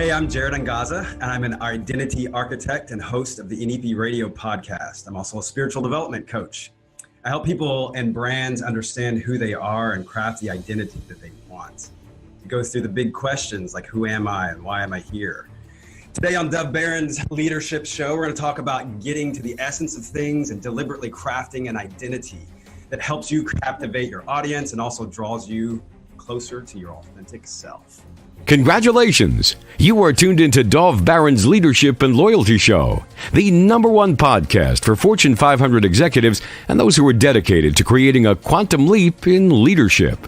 Hey, I'm Jared Angaza, and I'm an identity architect and host of the NEP Radio podcast. I'm also a spiritual development coach. I help people and brands understand who they are and craft the identity that they want. It goes through the big questions like, who am I and why am I here? Today on Dov Barron's Leadership Show, we're going to talk about getting to the essence of things and deliberately crafting an identity that helps you captivate your audience and also draws you closer to your authentic self. Congratulations! You are tuned into Dov Barron's Leadership and Loyalty Show, the #1 podcast for Fortune 500 executives and those who are dedicated to creating a quantum leap in leadership.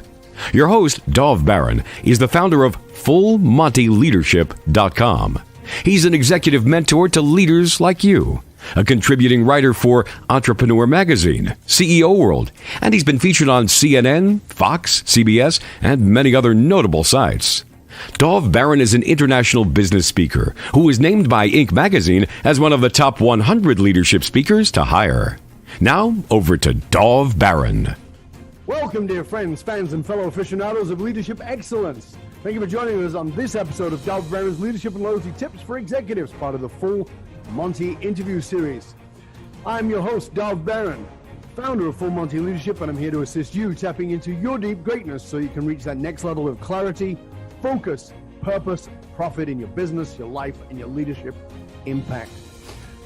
Your host, Dov Barron, is the founder of FullMontyLeadership.com. He's an executive mentor to leaders like you, a contributing writer for Entrepreneur Magazine, CEO World, and he's been featured on CNN, Fox, CBS, and many other notable sites. Dov Barron is an international business speaker who was named by Inc. magazine as one of the top 100 leadership speakers to hire. Now, over to Dov Barron. Welcome, dear friends, fans, and fellow aficionados of leadership excellence. Thank you for joining us on this episode of Dov Barron's Leadership and Loyalty Tips for Executives, part of the Full Monty interview series. I'm your host, Dov Barron, founder of Full Monty Leadership, and I'm here to assist you tapping into your deep greatness so you can reach that next level of clarity, focus, purpose, profit in your business, your life, and your leadership impact.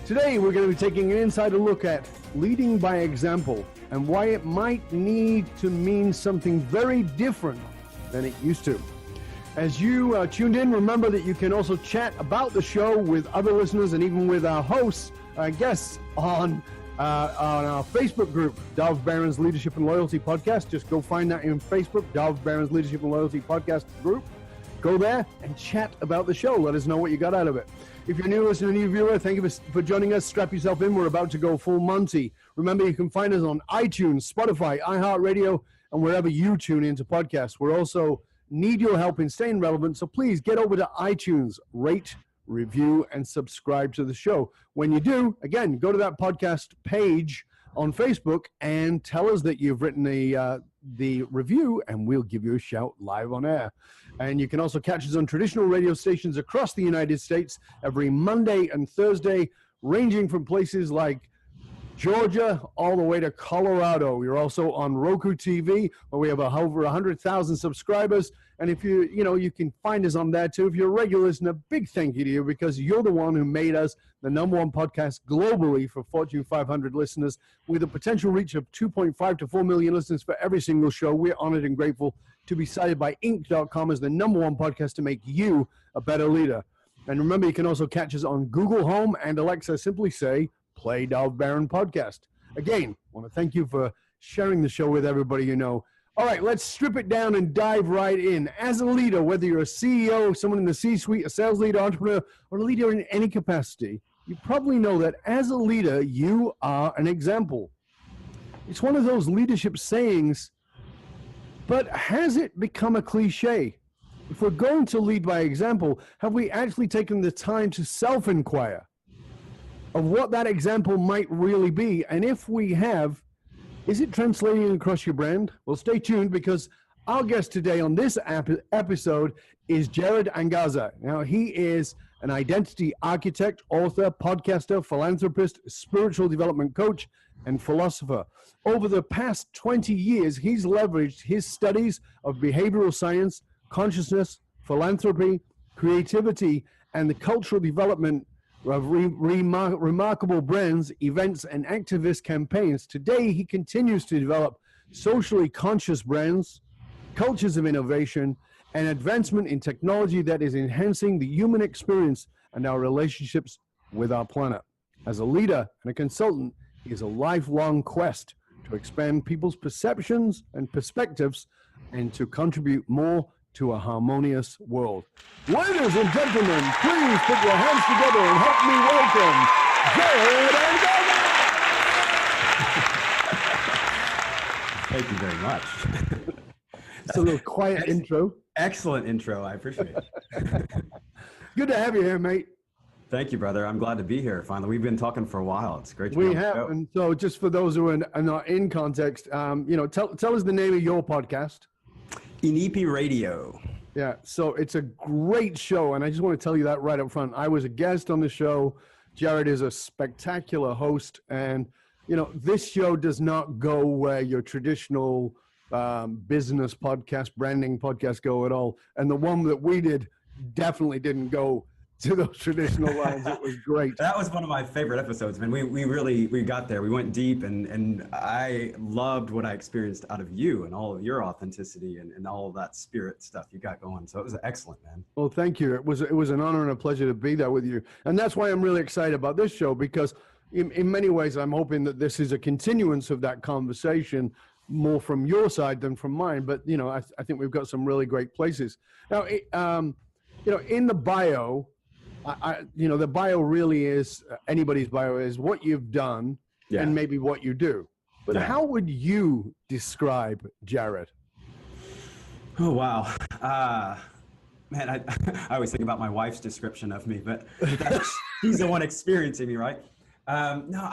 Today, we're going to be taking an insider look at leading by example and why it might need to mean something very different than it used to. As you tuned in, remember that you can also chat about the show with other listeners and even with our hosts, guests on our Facebook group, Dov Barron's Leadership and Loyalty Podcast. Just go find that in Facebook, Dov Barron's Leadership and Loyalty Podcast group. Go there and chat about the show. Let us know what you got out of it. If you're a new listener, new viewer, thank you for joining us. Strap yourself in. We're about to go full Monty. Remember, you can find us on iTunes, Spotify, iHeartRadio, and wherever you tune into podcasts. We also need your help in staying relevant, so please get over to iTunes, rate, review, and subscribe to the show. When you do, again, go to that podcast page on Facebook and tell us that you've written the review, and we'll give you a shout live on air. And you can also catch us on traditional radio stations across the United States every Monday and Thursday, ranging from places like Georgia all the way to Colorado. We're also on Roku TV, where we have over 100,000 subscribers. And if you can find us on there too. If you're a regular listener, big thank you to you, because you're the one who made us the #1 podcast globally for Fortune 500 listeners, with a potential reach of 2.5 to 4 million listeners for every single show. We're honored and grateful to be cited by Inc.com as the #1 podcast to make you a better leader. And remember, you can also catch us on Google Home and Alexa. Simply say, play Dov Barron Podcast. Again, I want to thank you for sharing the show with everybody you know. All right, let's strip it down and dive right in. As a leader, whether you're a CEO, someone in the C-suite, a sales leader, entrepreneur, or a leader in any capacity, you probably know that as a leader, you are an example. It's one of those leadership sayings, but has it become a cliche? If we're going to lead by example, have we actually taken the time to self-inquire of what that example might really be? And if we have, is it translating across your brand? Well, stay tuned, because our guest today on this episode is Jared Angaza. Now, he is an identity architect, author, podcaster, philanthropist, spiritual development coach, and philosopher. Over the past 20 years, he's leveraged his studies of behavioral science, consciousness, philanthropy, creativity, and the cultural development of remarkable brands, events, and activist campaigns. Today, he continues to develop socially conscious brands, cultures of innovation, and advancement in technology that is enhancing the human experience and our relationships with our planet. As a leader and a consultant, he is a lifelong quest to expand people's perceptions and perspectives and to contribute more to a harmonious world. Ladies and gentlemen, please put your hands together and help me welcome Jared Angaza. Thank you very much. That's a little quiet intro. Excellent intro. I appreciate it. Good to have you here, mate. Thank you, brother. I'm glad to be here. Finally, we've been talking for a while. It's great to be We on the have, show. and so just for those who are not in context, tell us the name of your podcast. NEP Radio. Yeah, so it's a great show, and I just want to tell you that right up front. I was a guest on the show. Jared is a spectacular host, and this show does not go where your traditional business podcast, branding podcast go at all. And the one that we did definitely didn't go to those traditional lines. It was great. That was one of my favorite episodes, man. We got there. We went deep, and I loved what I experienced out of you and all of your authenticity and all of that spirit stuff you got going. So it was excellent, man. Well, thank you. It was an honor and a pleasure to be there with you. And that's why I'm really excited about this show, because in many ways, I'm hoping that this is a continuance of that conversation, more from your side than from mine. But, I think we've got some really great places. Now, in the bio, the bio really is anybody's bio is what you've done and maybe what you do. But how would you describe Jared? Oh, wow. Man, I always think about my wife's description of me, but she's the one experiencing me, right? No,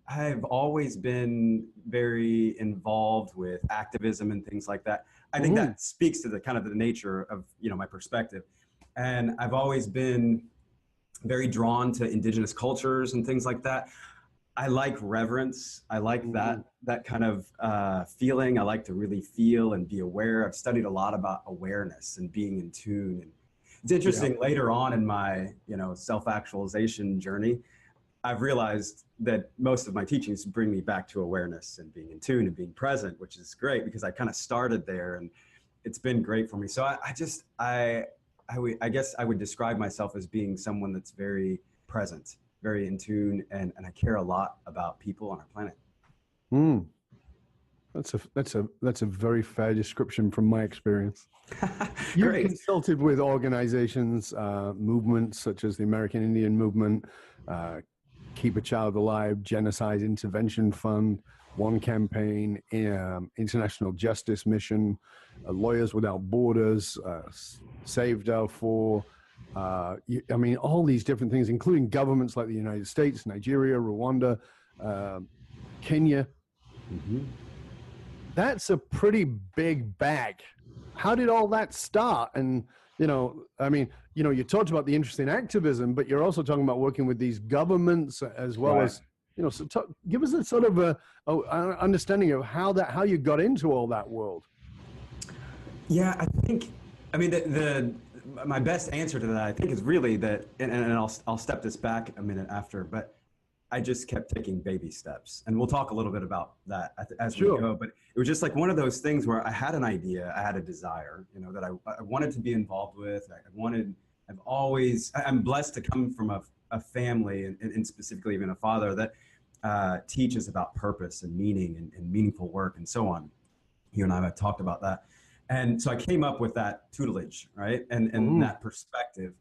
I've always been very involved with activism and things like that. I think that speaks to the kind of the nature of, my perspective. And I've always been very drawn to indigenous cultures and things like that. I like reverence. I like that kind of feeling. I like to really feel and be aware. I've studied a lot about awareness and being in tune. And it's interesting, later on in my, self-actualization journey, I've realized that most of my teachings bring me back to awareness and being in tune and being present, which is great because I kind of started there and it's been great for me. So I guess I would describe myself as being someone that's very present, very in tune, and I care a lot about people on our planet. That's a very fair description from my experience. You've consulted with organizations, movements such as the American Indian Movement, Keep a Child Alive, Genocide Intervention Fund, One Campaign, International Justice Mission, Lawyers Without Borders, Save Darfur. All these different things, including governments like the United States, Nigeria, Rwanda, Kenya. That's a pretty big bag. How did all that start? And, you talked about the interest in activism, but you're also talking about working with these governments as well as, give us a sort of a understanding of how you got into all that world. Yeah, my best answer to that, I think, is really that, and I'll step this back a minute after, but I just kept taking baby steps. And we'll talk a little bit about that as we go. But it was just like one of those things where I had an idea, I had a desire, that I wanted to be involved with. I'm blessed to come from a family, and specifically even a father that teaches about purpose and meaning and meaningful work and so on. You and I have talked about that. And so I came up with that tutelage, right? And that perspective.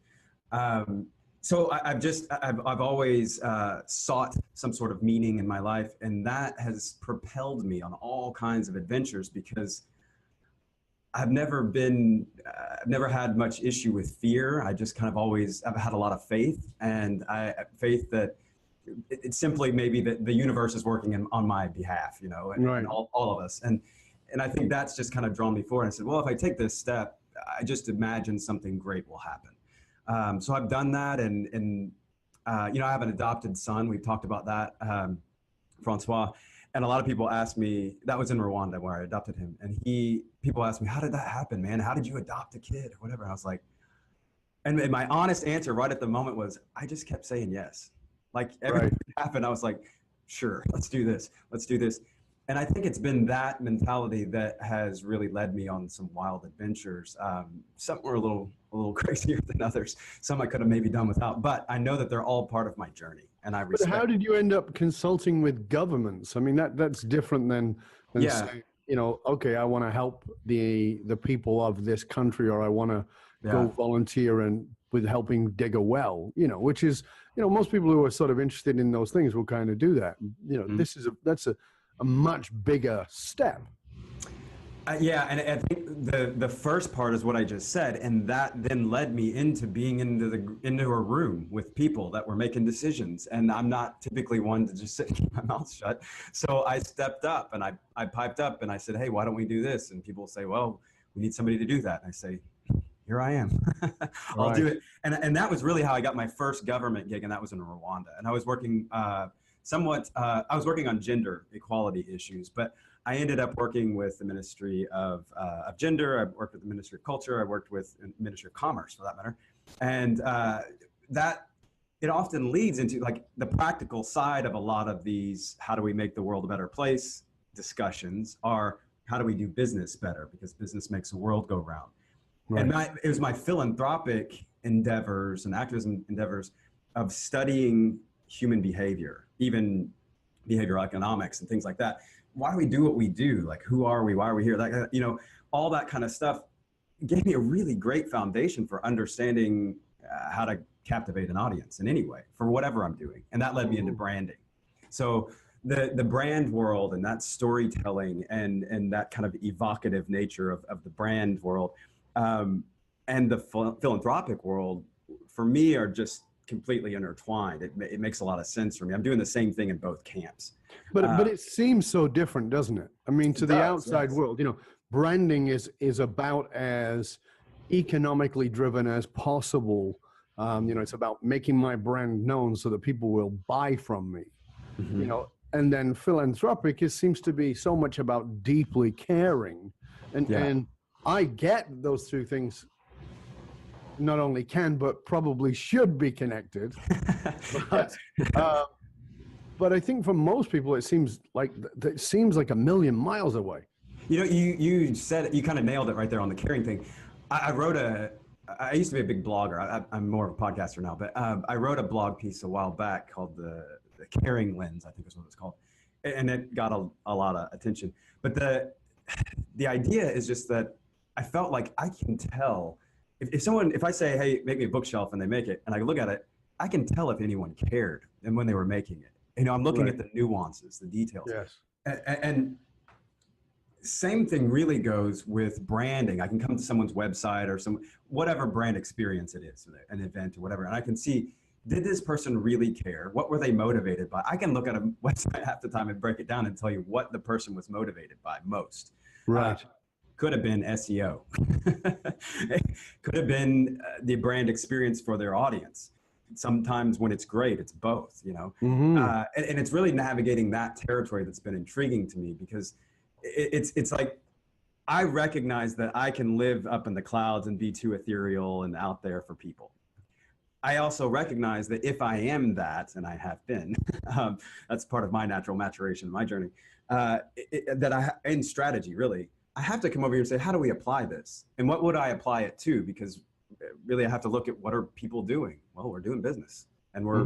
So I've always sought some sort of meaning in my life, and that has propelled me on all kinds of adventures because I've never had much issue with fear. I just kind of I've had a lot of faith, and faith that it's simply maybe that the universe is working on my behalf, and all of us. And I think that's just kind of drawn me forward. I said, well, if I take this step, I just imagine something great will happen. So I've done that. And I have an adopted son. We've talked about that, Francois. And a lot of people ask me, that was in Rwanda where I adopted him. And people ask me, how did that happen, man? How did you adopt a kid or whatever? I was like, and my honest answer right at the moment was, I just kept saying yes. Like everything happened. I was like, sure, let's do this. Let's do this. And I think it's been that mentality that has really led me on some wild adventures. Some were a little crazier than others. Some I could have maybe done without, but I know that they're all part of my journey, and I respect. But how did you end up consulting with governments? I mean, that's different than saying, okay, I want to help the people of this country, or I want to go volunteer with helping dig a well, which is, most people who are sort of interested in those things will kind of do that. That's a much bigger step. And I think the first part is what I just said, and that then led me into being into a room with people that were making decisions, and I'm not typically one to just sit and keep my mouth shut. So I stepped up and I piped up and I said, hey, why don't we do this? And people say, well, we need somebody to do that. And I say, here I am. I'll do it. And that was really how I got my first government gig, and that was in Rwanda. And I was working I was working on gender equality issues, but I ended up working with the Ministry of Gender. I worked with the Ministry of Culture. I worked with the Ministry of Commerce, for that matter. And that it often leads into like the practical side of a lot of these, how do we make the world a better place discussions are, how do we do business better? Because business makes the world go round. Right. And it was my philanthropic endeavors and activism endeavors of studying human behavior, even behavioral economics and things like that. Why do we do what we do? Like, who are we? Why are we here? Like, all that kind of stuff gave me a really great foundation for understanding how to captivate an audience in any way for whatever I'm doing. And that led me into branding. So the brand world and that storytelling and that kind of evocative nature of the brand world and the philanthropic world, for me, are just completely intertwined. It makes a lot of sense for me. I'm doing the same thing in both camps. But it seems so different, doesn't it? I mean, to the outside world, branding is about as economically driven as possible. It's about making my brand known so that people will buy from me. Mm-hmm. And then philanthropic, it seems to be so much about deeply caring. And I get those two things not only can, but probably should be connected. But I think for most people, it seems like a million miles away. You said it, you kind of nailed it right there on the caring thing. I used to be a big blogger. I'm more of a podcaster now, but I wrote a blog piece a while back called the Caring Lens, I think is what it's called. And it got a lot of attention. But the idea is just that I felt like I can tell if I say, hey, make me a bookshelf, and they make it, and I look at it, I can tell if anyone cared and when they were making it. I'm looking at the nuances, the details. Yes. And same thing really goes with branding. I can come to someone's website or whatever brand experience it is, an event or whatever, and I can see, did this person really care? What were they motivated by? I can look at a website half the time and break it down and tell you what the person was motivated by most. Right. Could have been SEO. Could have been the brand experience for their audience. Sometimes when it's great, it's both, Mm-hmm. And it's really navigating that territory that's been intriguing to me, because it's like, I recognize that I can live up in the clouds and be too ethereal and out there for people. I also recognize that if I am that, and I have been, that's part of my natural maturation, my journey, in strategy, really, I have to come over here and say, how do we apply this? And what would I apply it to? Because really I have to look at, what are people doing? Well, we're doing business, and we're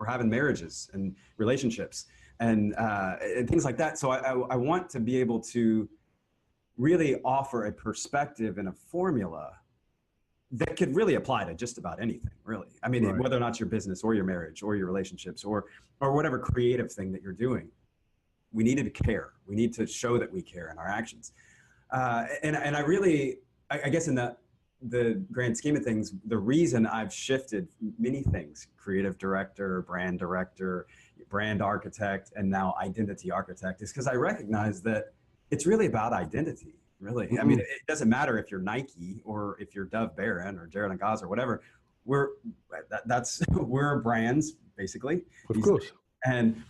having marriages and relationships and things like that. So I want to be able to really offer a perspective and a formula that could really apply to just about anything, really. I mean, whether or not your business or your marriage or your relationships or whatever creative thing that you're doing, we need to care. We need to show that we care in our actions. And I really, I guess in the grand scheme of things, the reason I've shifted many things, creative director, brand architect, and now identity architect, is because I recognize that it's really about identity. Really. Mm-hmm. I mean, it doesn't matter if you're Nike or if you're Dove Barron or Jared Angaza or whatever. We're brands, basically. Of course. And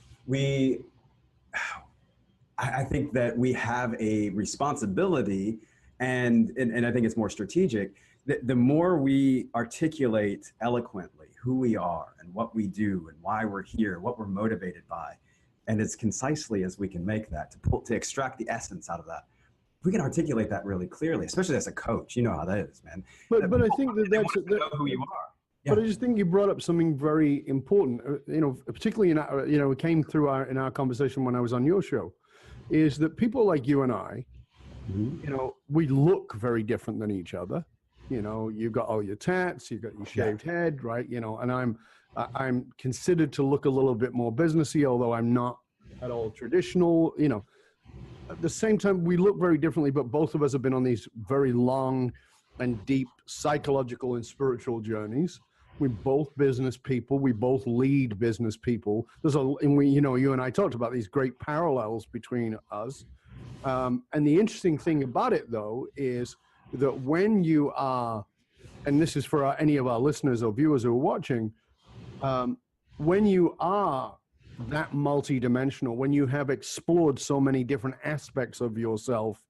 I think that we have a responsibility, and I think it's more strategic. The more we articulate eloquently who we are and what we do and why we're here, what we're motivated by, and as concisely as we can make that, to extract the essence out of that. We can articulate that really clearly, especially as a coach. You know how that is, man. But I think that's know who you are. Yeah. But I just think you brought up something very important. Particularly it came through in our conversation when I was on your show, is that people like you and I, we look very different than each other. You've got all your tats, you've got your shaved head, right? And I'm considered to look a little bit more businessy, although I'm not at all traditional. At the same time, we look very differently, but both of us have been on these very long and deep psychological and spiritual journeys. We're both business people. We both lead business people. You and I talked about these great parallels between us. And the interesting thing about it, though, is that when you are and this is for any of our listeners or viewers who are watching, when you are that multidimensional, when you have explored so many different aspects of yourself,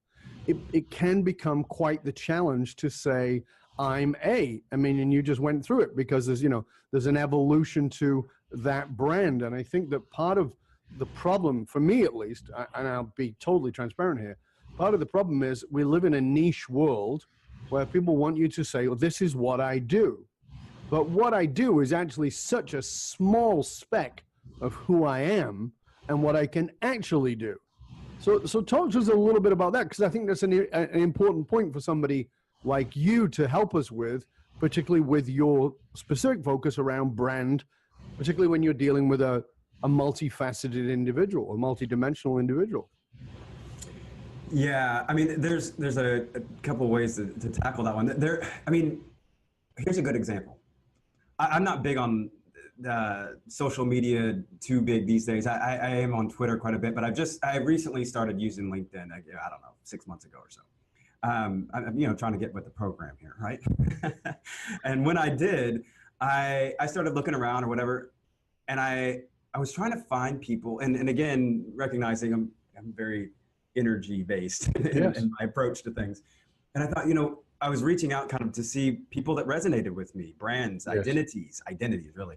it can become quite the challenge to say, I'm A. I mean, and you just went through it because there's an evolution to that brand. And I think that part of the problem, for me at least, and I'll be totally transparent here, part of the problem is we live in a niche world where people want you to say, well, this is what I do. But what I do is actually such a small speck of who I am and what I can actually do. So talk to us a little bit about that, because I think that's an important point for somebody like you to help us with, particularly with your specific focus around brand, particularly when you're dealing with a multifaceted individual, a multidimensional individual. Yeah, I mean, there's a couple ways to tackle that one. Here's a good example. I'm not big on social media, too big these days. I am on Twitter quite a bit, but I recently started using LinkedIn, I don't know, 6 months ago or so. I'm trying to get with the program here, right? And when I did, I started looking around or whatever, and I was trying to find people, and again, recognizing I'm very energy based in my approach to things. And I thought, I was reaching out kind of to see people that resonated with me, brands, identities really.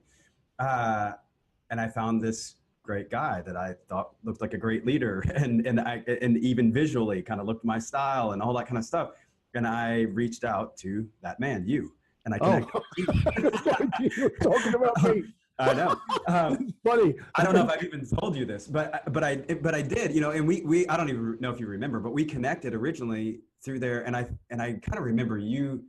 And I found this great guy that I thought looked like a great leader and even visually kind of looked my style and all that kind of stuff. And I reached out to that man, you, and I connected. You were talking about me. I know. Funny. I don't know if I've even told you this, but I did, and we I don't even know if you remember, but we connected originally through there, and I kind of remember you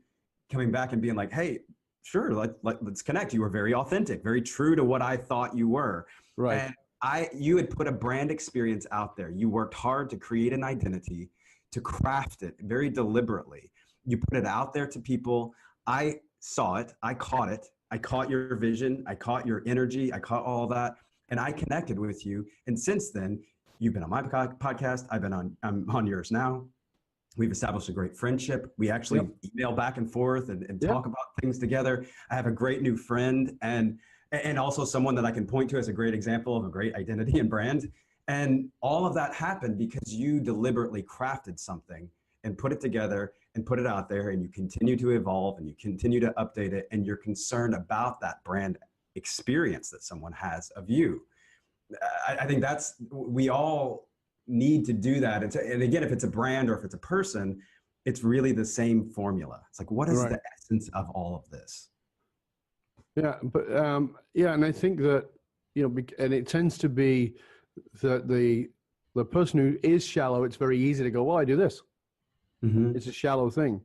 coming back and being like, hey, sure, let's connect. You were very authentic, very true to what I thought you were. Right. And you had put a brand experience out there. You worked hard to create an identity, to craft it very deliberately. You put it out there to people. I saw it. I caught it. I caught your vision. I caught your energy. I caught all that. And I connected with you. And since then, you've been on my podcast. I'm on yours now. We've established a great friendship. We actually email back and forth and talk about things together. I have a great new friend and also someone that I can point to as a great example of a great identity and brand. And all of that happened because you deliberately crafted something and put it together and put it out there, and you continue to evolve and you continue to update it, and you're concerned about that brand experience that someone has of you. I think we all need to do that. And again, if it's a brand or if it's a person, it's really the same formula. It's like, what is the essence of all of this? Yeah, but and I think that, and it tends to be that the person who is shallow, it's very easy to go, well, I do this. Mm-hmm. It's a shallow thing.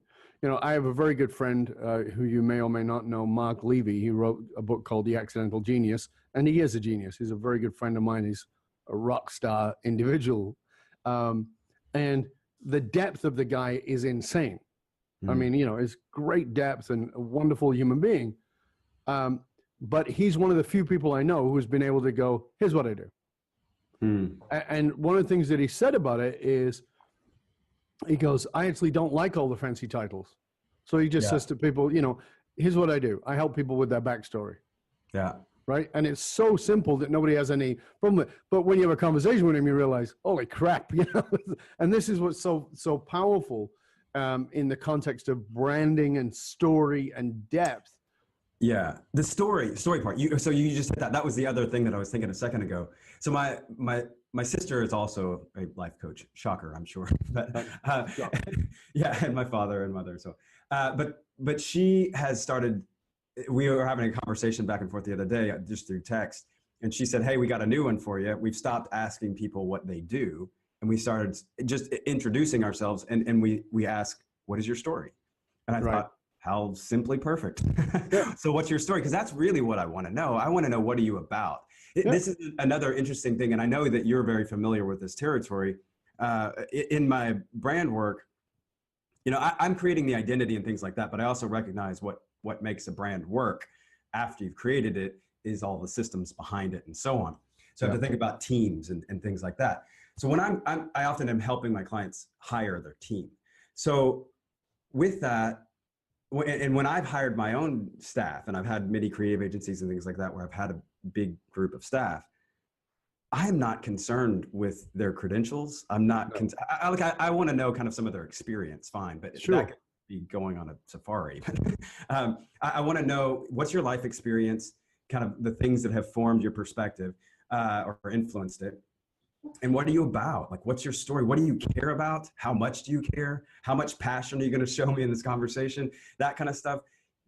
I have a very good friend who you may or may not know, Mark Levy. He wrote a book called The Accidental Genius, and he is a genius. He's a very good friend of mine. He's a rock star individual. And the depth of the guy is insane. I mean, it's great depth and a wonderful human being. But he's one of the few people I know who's been able to go, here's what I do. And one of the things that he said about it is, he goes, I actually don't like all the fancy titles. So he just says to people, here's what I do. I help people with their backstory. Yeah. Right. And it's so simple that nobody has any problem with it. But when you have a conversation with him, you realize, holy crap, and this is what's so powerful in the context of branding and story and depth. Yeah. The story part. So you just said that. That was the other thing that I was thinking a second ago. So my sister is also a life coach. Shocker, I'm sure. But and my father and mother. So, but she has started. We were having a conversation back and forth the other day, just through text, and she said, "Hey, we got a new one for you. We've stopped asking people what they do, and we started just introducing ourselves, and we ask, what is your story?" And I thought, how simply perfect. So what's your story? Because that's really what I want to know. I want to know, what are you about? This is another interesting thing, and I know that you're very familiar with this territory. In my brand work, I'm creating the identity and things like that, but I also recognize what makes a brand work after you've created it is all the systems behind it and so on. So I have to think about teams and things like that. So when I often am helping my clients hire their team. So with that, and when I've hired my own staff, and I've had many creative agencies and things like that, where I've had a big group of staff, I'm not concerned with their credentials. I'm not, No. I want to know kind of some of their experience, fine, but Sure. that could be going on a safari. I want to know, what's your life experience, kind of the things that have formed your perspective or influenced it. And what are you about? Like, what's your story? What do you care about? How much do you care? How much passion are you going to show me in this conversation? That kind of stuff.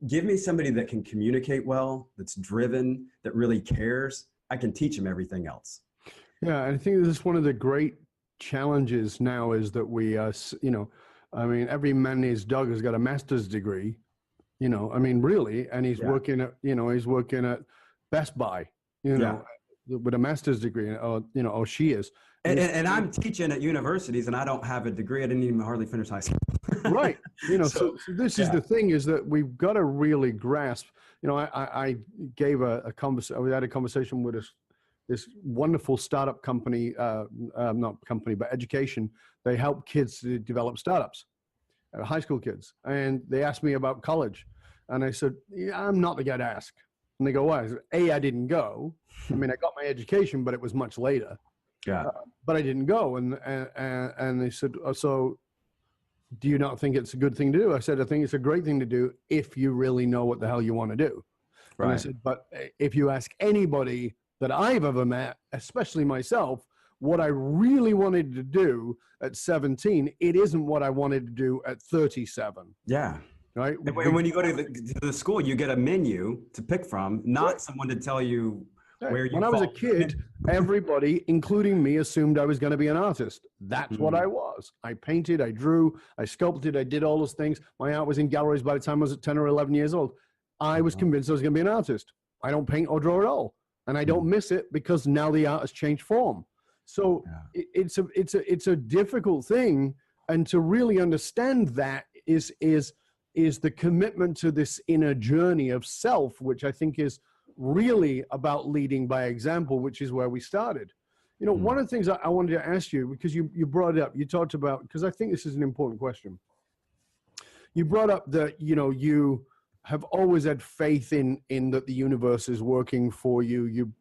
Give me somebody that can communicate well, that's driven, that really cares. I can teach them everything else. Yeah, I think this is one of the great challenges now is that we, I mean, every man and his dog has got a master's degree, really, and he's working at, he's working at Best Buy, with a master's degree, or she is. And I'm teaching at universities, and I don't have a degree. I didn't even hardly finish high school. Right. So this is the thing, is that we've got to really grasp. I gave a conversation. We had a conversation with this wonderful startup company, not company, but education. They help kids to develop startups, high school kids. And they asked me about college. And I said, I'm not the guy to ask. And they go, why? I said, I didn't go. I mean, I got my education, but it was much later. Yeah. But I didn't go. And they said, so do you not think it's a good thing to do? I said, I think it's a great thing to do if you really know what the hell you want to do. Right. And I said, but if you ask anybody that I've ever met, especially myself, what I really wanted to do at 17, it isn't what I wanted to do at 37. Yeah. Right. And when you go to the school, you get a menu to pick from, not someone to tell you where you. When I was a kid, everybody, including me, assumed I was going to be an artist. That's what I was. I painted, I drew, I sculpted, I did all those things. My art was in galleries by the time I was 10 or 11 years old. I was convinced I was going to be an artist. I don't paint or draw at all. And I don't miss it because now the art has changed form. So it's a difficult thing. And to really understand that is the commitment to this inner journey of self, which I think is really about leading by example, which is where we started. One of the things I wanted to ask you, because you brought it up, you talked about, because I think this is an important question. You brought up that, you have always had faith in that the universe is working for you,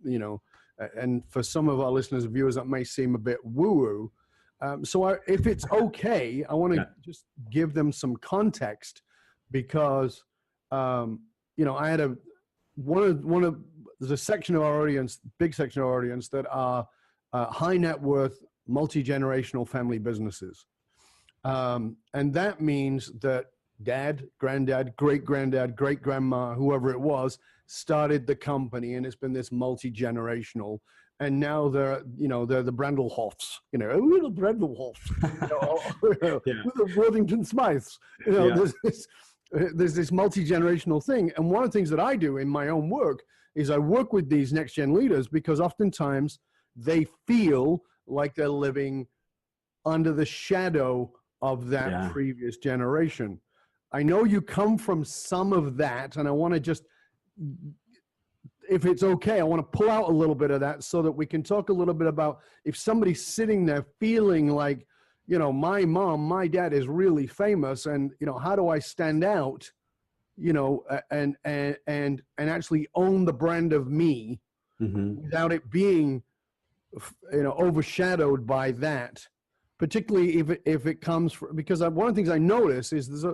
and for some of our listeners and viewers, that may seem a bit woo-woo. If it's okay, I want to just give them some context, because, I had there's a section of our audience, big section of our audience, that are high net worth, multi-generational family businesses. And that means that dad, granddad, great-granddad, great-grandma, whoever it was, started the company, and it's been this multi-generational. And now they're the Brandelhoffs, the Brandelhoffs, the Worthington Smythes. There's this multi-generational thing. And one of the things that I do in my own work is I work with these next-gen leaders, because oftentimes they feel like they're living under the shadow of that previous generation. I know you come from some of that, and I want to just, if it's okay, I want to pull out a little bit of that so that we can talk a little bit about if somebody's sitting there feeling like, my mom, my dad is really famous, and, how do I stand out, and actually own the brand of me without it being, overshadowed by that, particularly if it comes from, because one of the things I notice is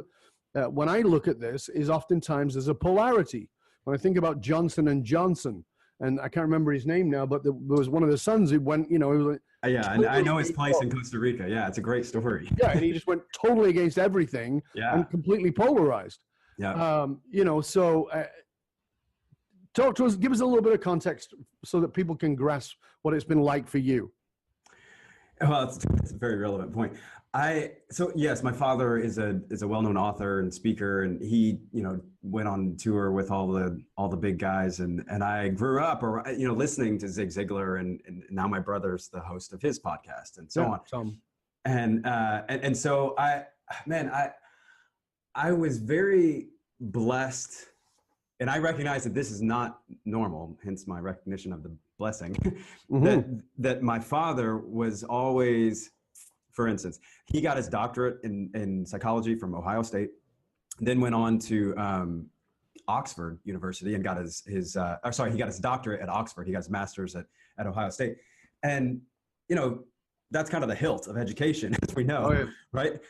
when I look at this is oftentimes there's a polarity. When I think about Johnson & Johnson, and I can't remember his name now, but there was one of the sons who went, he was like, and I know his place in Costa Rica. Yeah, it's a great story. Yeah, and he just went totally against everything and completely polarized. Yeah. Talk to us, give us a little bit of context so that people can grasp what it's been like for you. Well, it's a very relevant point. Yes, my father is a well-known author and speaker, and he, went on tour with all the big guys, and I grew up, listening to Zig Ziglar, and now my brother's the host of his podcast, and so on. And so I was very blessed, and I recognize that this is not normal, hence my recognition of the blessing, that my father was always, for instance, he got his doctorate in psychology from Ohio State. then went on to Oxford University and got he got his doctorate at Oxford. He got his master's at Ohio State. And, that's kind of the hilt of education, as we know, right?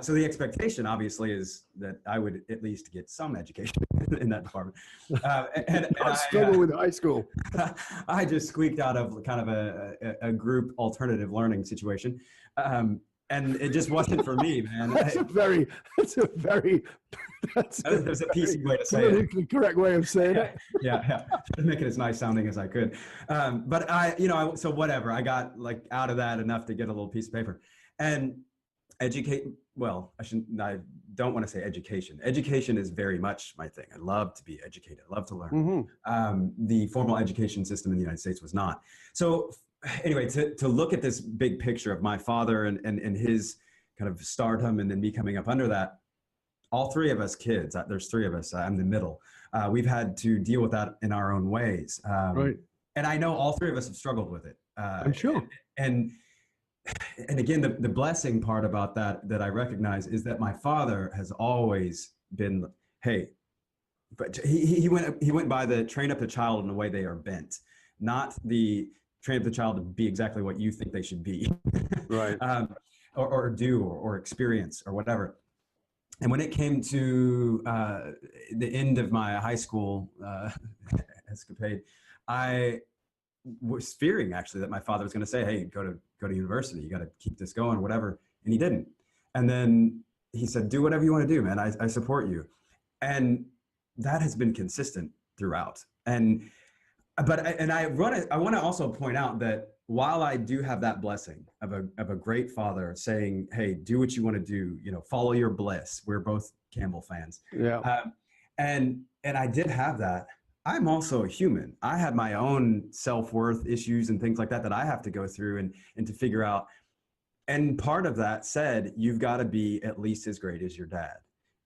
So the expectation, obviously, is that I would at least get some education in that department. And I struggle with high school. I just squeaked out of kind of a group alternative learning situation. And it just wasn't for me, man. That's a very there's a PC way to say it. The correct way of saying it. Yeah. To make it as nice sounding as I could. But so whatever. I got like out of that enough to get a little piece of paper and educate. Well, I don't want to say education. Education is very much my thing. I love to be educated. I love to learn. The formal education system in the United States was not. So anyway, to look at this big picture of my father and his kind of stardom and then me coming up under that, all three of us kids, there's three of us, I'm the middle, we've had to deal with that in our own ways. Right. And I know all three of us have struggled with it. I'm sure. And again, the blessing part about that I recognize is that my father has always been, hey, but he went by the train up the child in the way they are bent, not the train up the child to be exactly what you think they should be, right? or do or experience or whatever. And when it came to the end of my high school escapade, I was fearing actually that my father was going to say, "Hey, go to university. You got to keep this going, or whatever." And he didn't. And then he said, "Do whatever you want to do, man. I support you." And that has been consistent throughout. I want to also point out that while I do have that blessing of a great father saying, "Hey, do what you want to do. Follow your bliss." We're both Campbell fans. Yeah. And I did have that. I'm also a human. I have my own self-worth issues and things like that I have to go through and to figure out. And part of that said, you've got to be at least as great as your dad.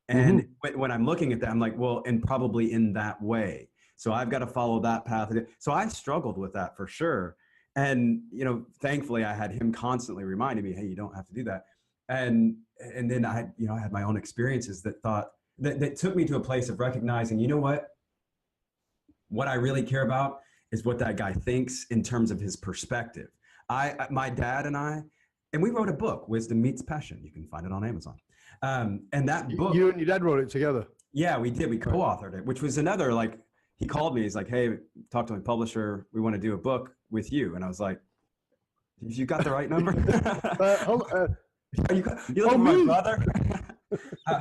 And when I'm looking at that, I'm like, well, and probably in that way. So I've got to follow that path. So I struggled with that for sure. And, thankfully I had him constantly reminding me, hey, you don't have to do that. And then I had my own experiences that took me to a place of recognizing, you know what I really care about is what that guy thinks in terms of his perspective. My dad and we wrote a book, Wisdom Meets Passion. You can find it on Amazon. And that book. You and your dad wrote it together? Yeah, we did. We co-authored it, which was another, he called me. He's like, hey, talk to my publisher. We want to do a book with you. And I was like, you got the right number? You looking for my brother?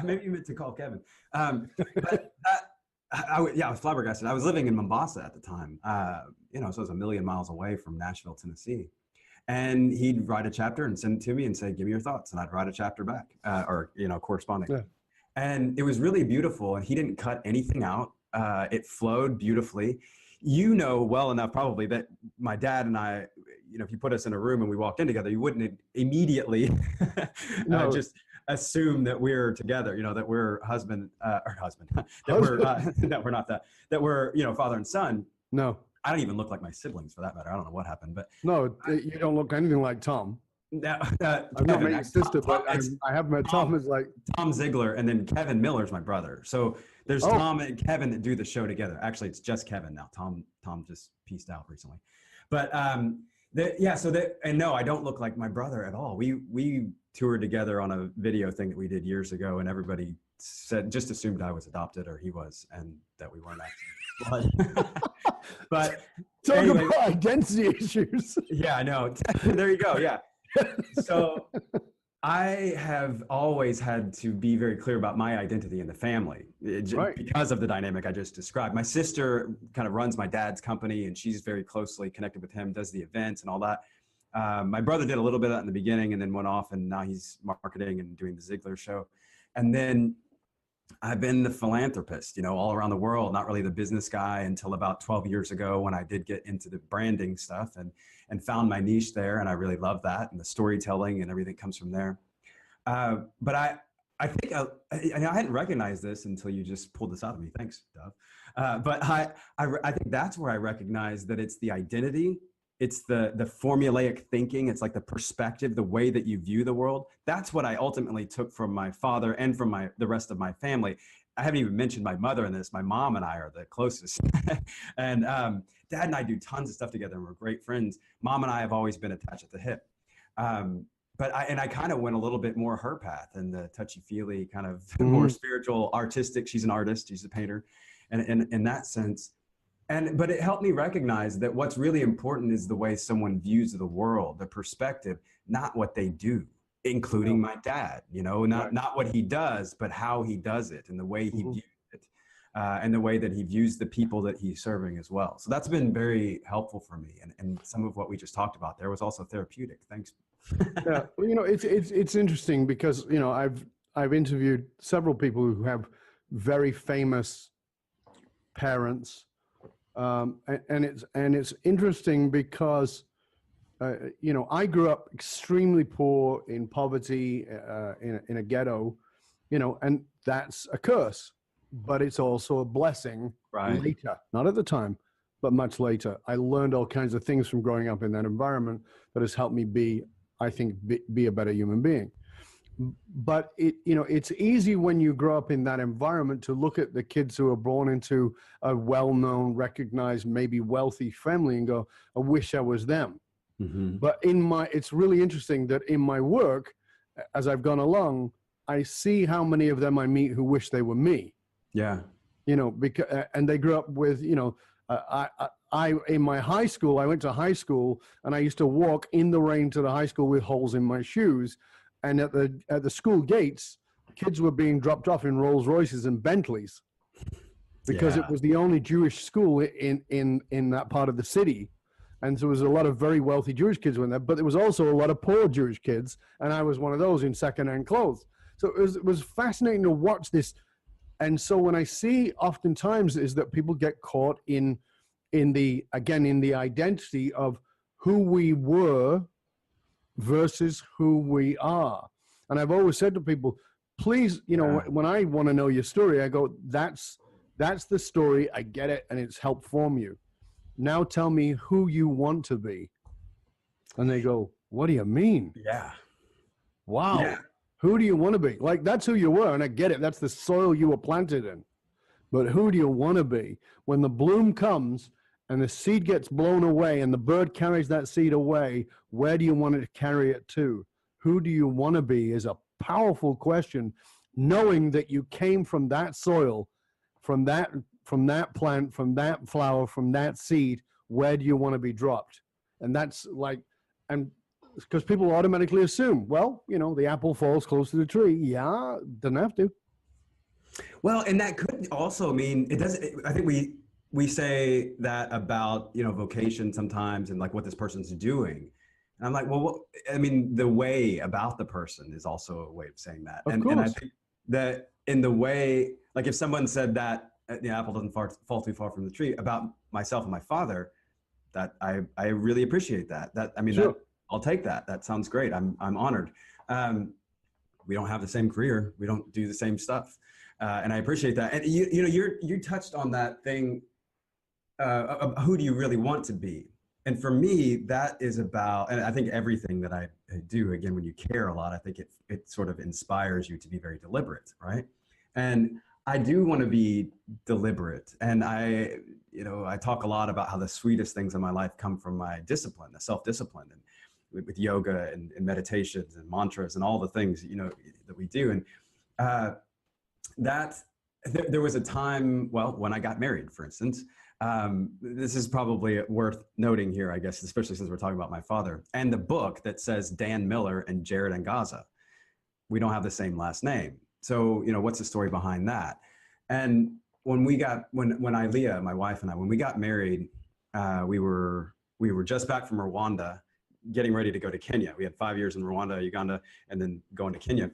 Maybe you meant to call Kevin. But I was flabbergasted. I was living in Mombasa at the time, so it was a million miles away from Nashville, Tennessee. And he'd write a chapter and send it to me and say, give me your thoughts. And I'd write a chapter back corresponding. Yeah. And it was really beautiful. And he didn't cut anything out. It flowed beautifully. Well enough probably that my dad and I, if you put us in a room and we walked in together, you wouldn't immediately just assume that we're together, that we're that we're not that we're, father and son. No. I don't even look like my siblings for that matter. I don't know what happened, but no, you don't look anything like Tom. I've not met your sister, but I have met Tom as like Tom Ziegler, and then Kevin Miller's my brother. So there's Tom and Kevin that do the show together. Actually, it's just Kevin now. Tom just pieced out recently, but no, I don't look like my brother at all. We toured together on a video thing that we did years ago, and everybody just assumed I was adopted or he was, and that we weren't actually. But talk about identity issues. Yeah, I know. There you go. Yeah. So I have always had to be very clear about my identity in the family because of the dynamic I just described. My sister kind of runs my dad's company, and she's very closely connected with him, does the events and all that. My brother did a little bit of that in the beginning and then went off, and now he's marketing and doing the Ziegler show. And then I've been the philanthropist, all around the world, not really the business guy until about 12 years ago when I did get into the branding stuff and found my niche there. And I really love that. And the storytelling and everything comes from there. But I think I hadn't recognized this until you just pulled this out of me. Thanks, Dove. But I think that's where I recognize that it's the identity it's the formulaic thinking. It's like the perspective, the way that you view the world. That's what I ultimately took from my father and from the rest of my family. I haven't even mentioned my mother in this. My mom and I are the closest. And dad and I do tons of stuff together, and we're great friends. Mom and I have always been attached at the hip. But I kind of went a little bit more her path, and the touchy-feely kind of more spiritual, artistic. She's an artist. She's a painter. And in that sense, but it helped me recognize that what's really important is the way someone views the world, the perspective, not what they do, including my dad, not what he does, but how he does it and the way he views it, and the way that he views the people that he's serving as well. So that's been very helpful for me. And some of what we just talked about there was also therapeutic. Thanks. Yeah, well, it's interesting because, I've interviewed several people who have very famous parents. And it's interesting because, I grew up extremely poor in poverty, in a ghetto, and that's a curse, but it's also a blessing later, not at the time, but much later. I learned all kinds of things from growing up in that environment that has helped me be a better human being. But it's easy when you grow up in that environment to look at the kids who are born into a well-known, recognized, maybe wealthy family and go, I wish I was them. Mm-hmm. But it's really interesting that in my work, as I've gone along, I see how many of them I meet who wish they were me. Yeah. Because, and they grew up with, I in my high school, I went to high school and I used to walk in the rain to the high school with holes in my shoes. And at the school gates, kids were being dropped off in Rolls Royces and Bentleys because it was the only Jewish school in that part of the city. And so there was a lot of very wealthy Jewish kids in there, but there was also a lot of poor Jewish kids. And I was one of those in secondhand clothes. So it was fascinating to watch this. And so when I see oftentimes is that people get caught in the identity of who we were versus who we are. And I've always said to people, please, when I want to know your story, I go, that's the story. I get it. And it's helped form you. Now tell me who you want to be. And they go, what do you mean? Yeah. Wow. Yeah. Who do you want to be? Like, that's who you were. And I get it. That's the soil you were planted in. But who do you want to be? When the bloom comes and the seed gets blown away and the bird carries that seed away, where do you want it to carry it to? Who do you want to be is a powerful question, knowing that you came from that soil, from that plant, from that flower, from that seed. Where do you want to be dropped? And that's like, and because people automatically assume, well, the apple falls close to the tree. Yeah, doesn't have to. Well, and that could also mean it doesn't. I think we say that about vocation sometimes and like what this person's doing. And I'm like, well, the way about the person is also a way of saying that. And I think that in the way, like if someone said that the apple doesn't fall too far from the tree about myself and my father, that I really appreciate that. Sure. I'll take that. That sounds great. I'm honored. We don't have the same career. We don't do the same stuff. And I appreciate that. And you touched on that thing. Who do you really want to be? And for me, that is about, and I think everything that I do, again, when you care a lot, I think it sort of inspires you to be very deliberate, right? And I do want to be deliberate. And I talk a lot about how the sweetest things in my life come from my discipline, the self-discipline, and with yoga and meditations and mantras and all the things, that we do. And there was a time, when I got married, for instance. This is probably worth noting here, I guess, especially since we're talking about my father and the book that says Dan Miller and Jared Angaza. We don't have the same last name. So, what's the story behind that? And when Ilea, my wife and I, when we got married, we were just back from Rwanda, getting ready to go to Kenya. We had 5 years in Rwanda, Uganda, and then going to Kenya.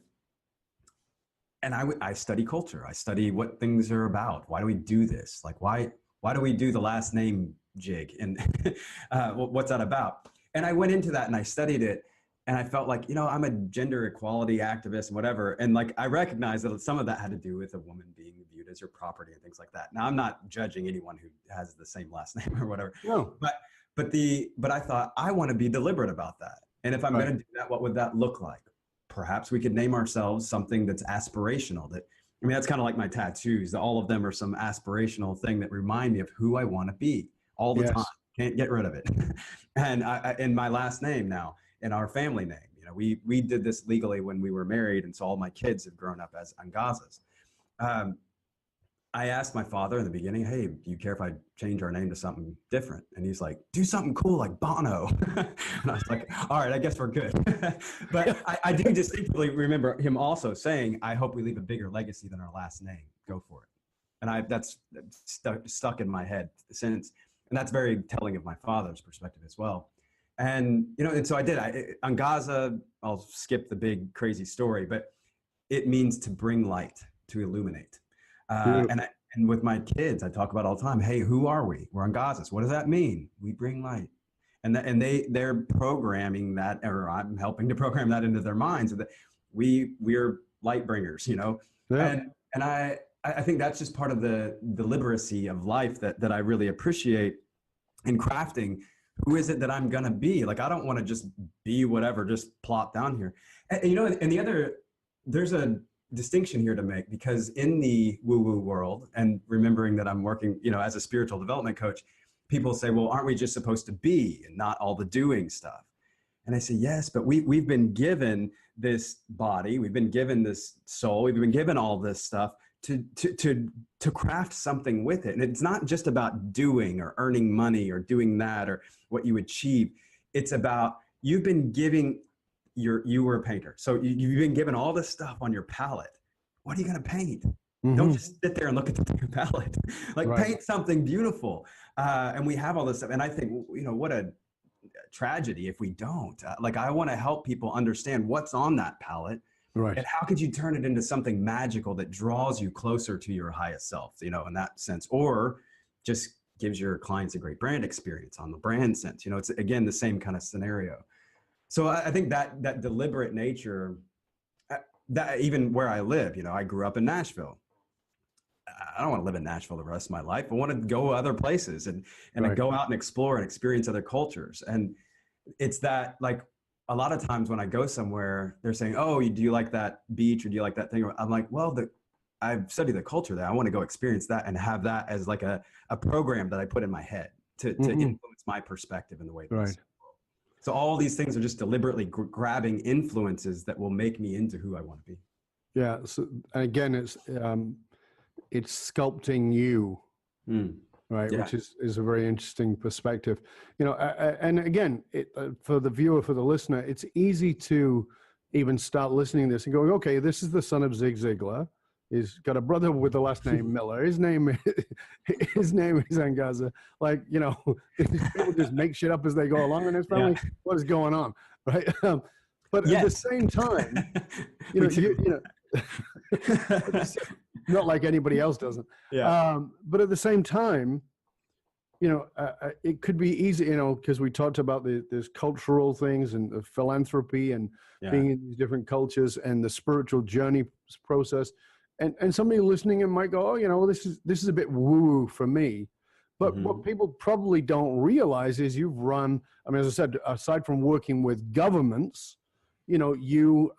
And I study culture. I study what things are about. Why do we do this? Like, why do we do the last name jig? And what's that about? And I went into that and I studied it. And I felt like, I'm a gender equality activist and whatever. And like, I recognized that some of that had to do with a woman being viewed as your property and things like that. Now, I'm not judging anyone who has the same last name or whatever. No. but I thought I want to be deliberate about that. And if I'm Right. going to do that, what would that look like? Perhaps we could name ourselves something that's aspirational. That's kind of like my tattoos. All of them are some aspirational thing that remind me of who I want to be all the time. Yes. Can't get rid of it. And in my last name now, in our family name, we did this legally when we were married, and so all my kids have grown up as Angazas. I asked my father in the beginning, hey, do you care if I change our name to something different? And he's like, do something cool like Bono. And I was like, all right, I guess we're good. But I do distinctly remember him also saying, I hope we leave a bigger legacy than our last name. Go for it. And that's stuck in my head since. And that's very telling of my father's perspective as well. And, and so I did. Angaza, I'll skip the big crazy story, but it means to bring light, to illuminate. And with my kids, I talk about all the time, hey, who are we? We're Angazas. What does that mean? We bring light. And they're programming that, or I'm helping to program that into their minds, that we're light bringers, Yeah. And I think that's just part of the deliberacy of life that I really appreciate in crafting. Who is it that I'm going to be? Like, I don't want to just be whatever, just plop down here. And there's a distinction here to make, because in the woo-woo world, and remembering that I'm working, as a spiritual development coach, people say, well, aren't we just supposed to be and not all the doing stuff? And I say, yes, but we've been given this body, we've been given this soul, we've been given all this stuff to craft something with it. And it's not just about doing or earning money or doing that or what you achieve. It's about, you've been giving you were a painter. So you've been given all this stuff on your palette. What are you going to paint? Mm-hmm. Don't just sit there and look at the palette. Paint something beautiful. And we have all this stuff. And I think, what a tragedy if we don't. I want to help people understand what's on that palette. Right. And how could you turn it into something magical that draws you closer to your highest self, in that sense, or just gives your clients a great brand experience on the brand sense. It's, again, the same kind of scenario. So I think that deliberate nature, that even where I live, I grew up in Nashville. I don't want to live in Nashville the rest of my life. I want to go other places and right. Go out and explore and experience other cultures. And it's that, a lot of times when I go somewhere, they're saying, oh, do you like that beach or do you like that thing? I'm like, well, I've studied the culture there. I want to go experience that and have that as a program that I put in my head to influence my perspective in the way that right. So all these things are just deliberately grabbing influences that will make me into who I want to be. Yeah. So again, it's sculpting you, right? Yeah. Which is a very interesting perspective. And again, for the viewer, for the listener, it's easy to even start listening to this and going, okay, this is the son of Zig Ziglar. He's got a brother with the last name Miller. His name is Angaza. People just make shit up as they go along in his family. Yeah. What is going on, right? But at the same time, not like anybody else doesn't. Yeah. But at the same time, it could be easy, because we talked about there's cultural things and the philanthropy and being in these different cultures and the spiritual journey process. And somebody listening and might go, oh, this is a bit woo-woo for me. But what people probably don't realize is you've run, as I said, aside from working with governments, you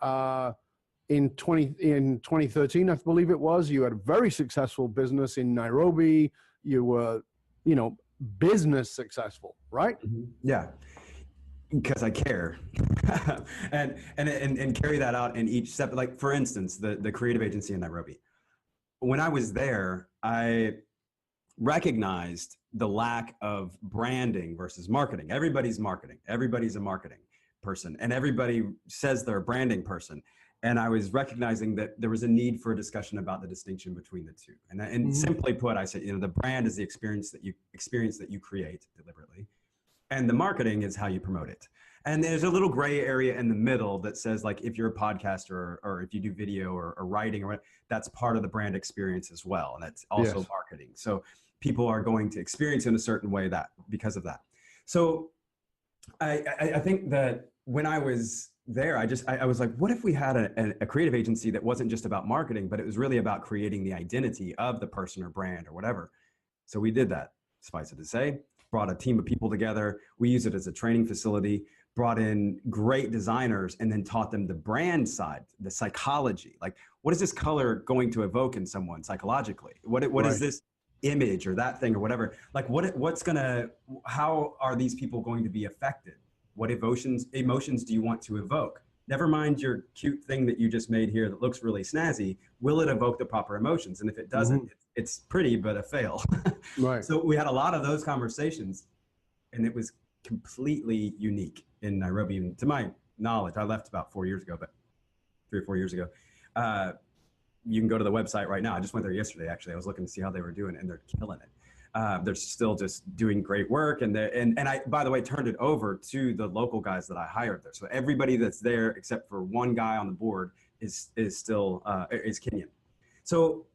in 2013, I believe it was, you had a very successful business in Nairobi. You were, business successful, right? Mm-hmm. Yeah. Because I care and carry that out in each step. Like, for instance, the creative agency in Nairobi. When I was there, I recognized the lack of branding versus marketing. Everybody's marketing. Everybody's a marketing person, and everybody says they're a branding person. And I was recognizing that there was a need for a discussion about the distinction between the two. And simply put, I said, the brand is the experience that you create deliberately. And the marketing is how you promote it. And there's a little gray area in the middle that says, if you're a podcaster or if you do video or writing or whatever, that's part of the brand experience as well. And that's also marketing. So people are going to experience in a certain way because of that. So I think that when I was there, I was like, what if we had a creative agency that wasn't just about marketing, but it was really about creating the identity of the person or brand or whatever. So we did that, suffice it to say. brought a team of people together. We use it as a training facility, brought in great designers, and then taught them the brand side, the psychology. Like, what is this color going to evoke in someone psychologically? What is this image or that thing or whatever? Like, how are these people going to be affected? What emotions do you want to evoke? Never mind your cute thing that you just made here that looks really snazzy. Will it evoke the proper emotions? And if it doesn't, it's pretty, but a fail. Right. So we had a lot of those conversations, and it was completely unique in Nairobi. And to my knowledge, I left about 4 years ago, but 3 or 4 years ago. You can go to the website right now. I just went there yesterday, actually. I was looking to see how they were doing, and they're killing it. They're still just doing great work. And I, by the way, turned it over to the local guys that I hired there. So everybody that's there, except for one guy on the board, is still Kenyan. So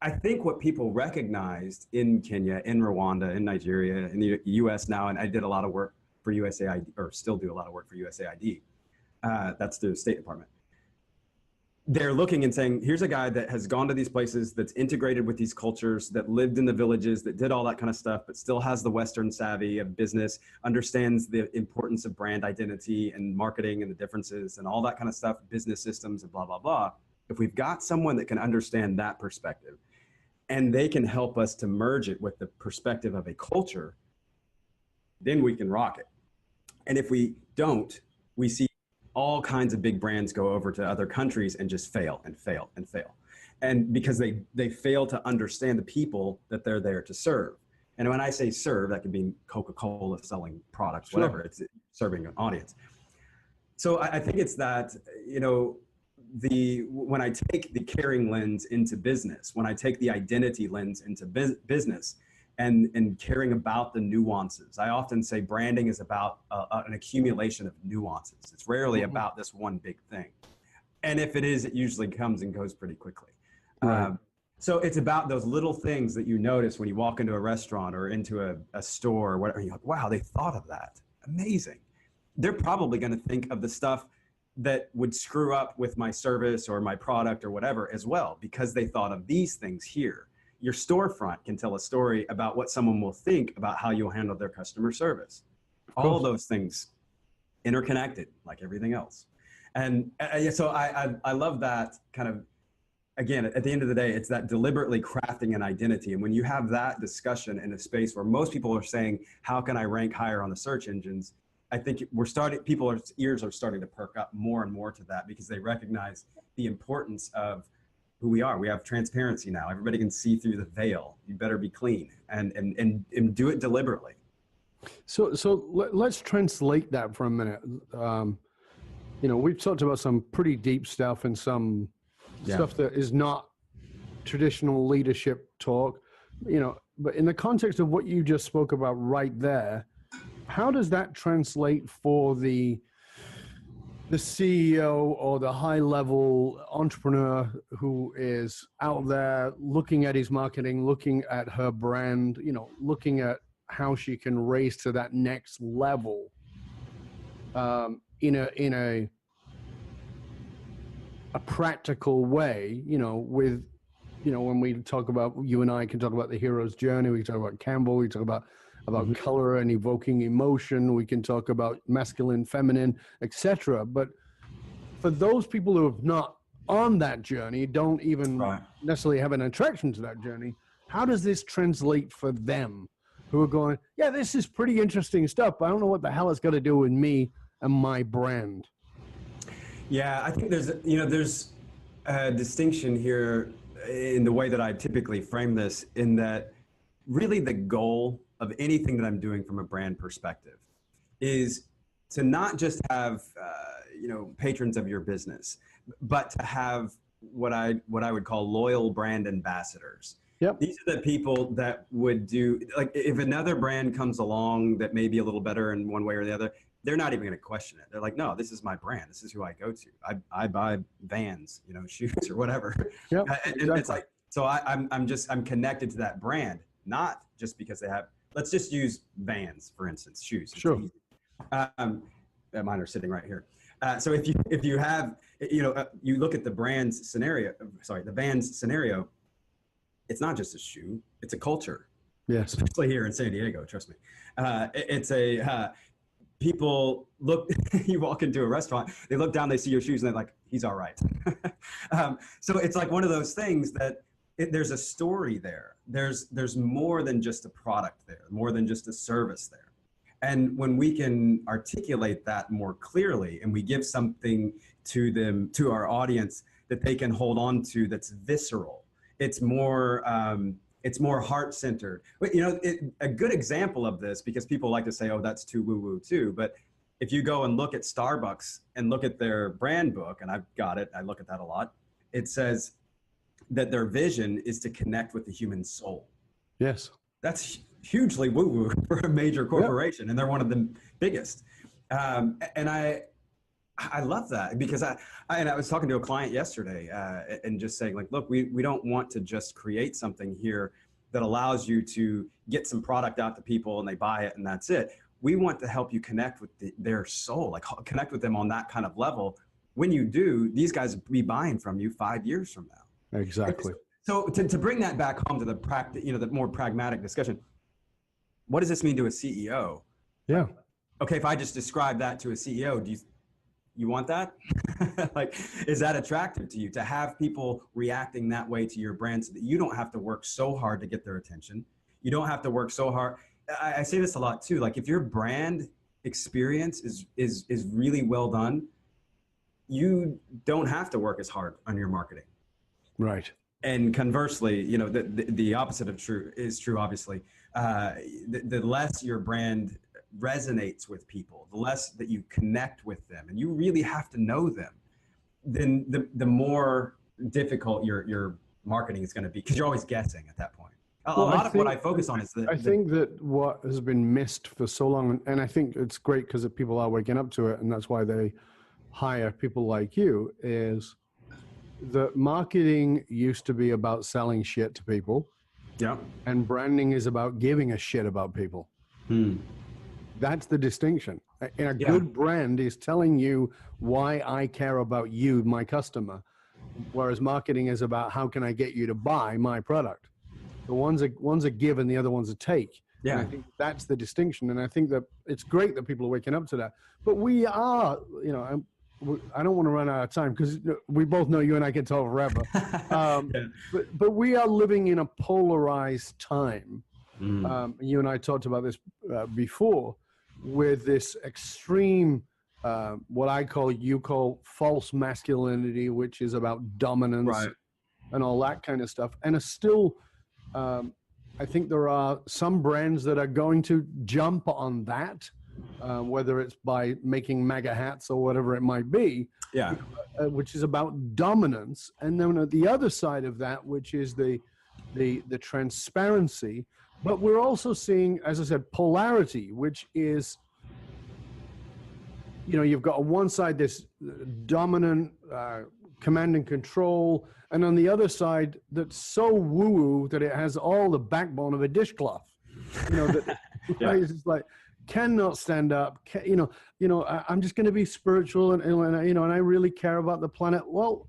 I think what people recognized in Kenya, in Rwanda, in Nigeria, in the US now, and I did a lot of work for USAID, or still do a lot of work for USAID. That's the State Department. They're looking and saying, here's a guy that has gone to these places, that's integrated with these cultures, that lived in the villages, that did all that kind of stuff, but still has the Western savvy of business, understands the importance of brand identity and marketing and the differences and all that kind of stuff, business systems and blah, blah, blah. If we've got someone that can understand that perspective, and they can help us to merge it with the perspective of a culture, then we can rock it. And if we don't, we see all kinds of big brands go over to other countries and just fail and fail and fail. And because they fail to understand the people that they're there to serve. And when I say serve, that could be Coca-Cola selling products, whatever, it's serving an audience. So I think it's that, when I take the caring lens into business, when I take the identity lens into business, and caring about the nuances. I often say branding is about an accumulation of nuances. It's rarely about this one big thing. And if it is, it usually comes and goes pretty quickly. Right. So it's about those little things that you notice when you walk into a restaurant or into a store or whatever. You're like, wow, they thought of that. Amazing. They're probably going to think of the stuff that would screw up with my service or my product or whatever as well, because they thought of these things here. Your storefront can tell a story about what someone will think about how you'll handle their customer service. All those things interconnected, like everything else. And so I love that kind of, again, at the end of the day, it's that deliberately crafting an identity. And when you have that discussion in a space where most people are saying, how can I rank higher on the search engines? I think people's ears are starting to perk up more and more to that, because they recognize the importance of who we are. We have transparency now. Everybody can see through the veil. You better be clean and do it deliberately. So let's translate that for a minute. We've talked about some pretty deep stuff and some stuff that is not traditional leadership talk, but in the context of what you just spoke about right there, how does that translate for the CEO or the high-level entrepreneur who is out there looking at his marketing, looking at her brand, looking at how she can raise to that next level in a practical way, with, when we talk about, you and I can talk about the hero's journey, we can talk about Campbell, we talk about color and evoking emotion. We can talk about masculine, feminine, etc. But for those people who have not on that journey, don't even necessarily have an attraction to that journey, how does this translate for them who are going, yeah, this is pretty interesting stuff, but I don't know what the hell it's got to do with me and my brand? Yeah, I think there's a distinction here in the way that I typically frame this, in that really the goal of anything that I'm doing from a brand perspective is to not just have patrons of your business, but to have what I would call loyal brand ambassadors. Yep. These are the people that would do, like, if another brand comes along that may be a little better in one way or the other, they're not even going to question it. They're like, no, this is my brand. This is who I go to. I buy Vans, shoes or whatever. Yep, exactly. It's like, so I'm connected to that brand, not just because they have. Let's just use Vans, for instance, shoes. Sure. Mine are sitting right here. So if you have, you look at the Vans scenario, it's not just a shoe, it's a culture. Yes. especially here in San Diego. Trust me. People look, you walk into a restaurant, they look down, they see your shoes, and they're like, he's all right. So it's like one of those things that there's a story there. There's more than just a product there, more than just a service there. And when we can articulate that more clearly and we give something to them, to our audience, that they can hold on to, that's visceral, it's more heart-centered. But, a good example of this, because people like to say, oh, that's too woo-woo too. But if you go and look at Starbucks and look at their brand book, and I've got it, I look at that a lot, it says that their vision is to connect with the human soul. Yes. That's hugely woo-woo for a major corporation, and they're one of the biggest. And I love that, because I was talking to a client yesterday and just saying, like, look, we don't want to just create something here that allows you to get some product out to people and they buy it and that's it. We want to help you connect with their soul, like connect with them on that kind of level. When you do, these guys will be buying from you 5 years from now. Exactly. So to bring that back home to the more pragmatic discussion, what does this mean to a CEO? Yeah. Okay, if I just describe that to a CEO, do you want that? Like, is that attractive to you, to have people reacting that way to your brand, so that you don't have to work so hard to get their attention? You don't have to work so hard. I say this a lot too. Like, if your brand experience is really well done, you don't have to work as hard on your marketing. Right. And conversely, the opposite of true is true, obviously. The less your brand resonates with people, the less that you connect with them, and you really have to know them, then the more difficult your marketing is going to be, because you're always guessing at that point. What I focus on is that I think that what has been missed for so long, and I think it's great because people are waking up to it, and that's why they hire people like you, is that marketing used to be about selling shit to people. Yeah. And branding is about giving a shit about people. That's the distinction. And a good brand is telling you why I care about you, my customer, whereas marketing is about how can I get you to buy my product. The one's a give and the other one's a take. Yeah. And I think that's the distinction. And I think that it's great that people are waking up to that. But we are, I don't want to run out of time, because we both know you and I can talk forever. But we are living in a polarized time. You and I talked about this before, with this extreme, what you call false masculinity, which is about dominance and all that kind of stuff. And it's still, I think there are some brands that are going to jump on that. Whether it's by making MAGA hats or whatever it might be, which is about dominance. And then at the other side of that, which is the transparency, but we're also seeing, as I said, polarity, which is, you've got on one side this dominant command and control, and on the other side that's so woo-woo that it has all the backbone of a dishcloth. It's just like, cannot stand up, I'm just going to be spiritual and I really care about the planet. Well,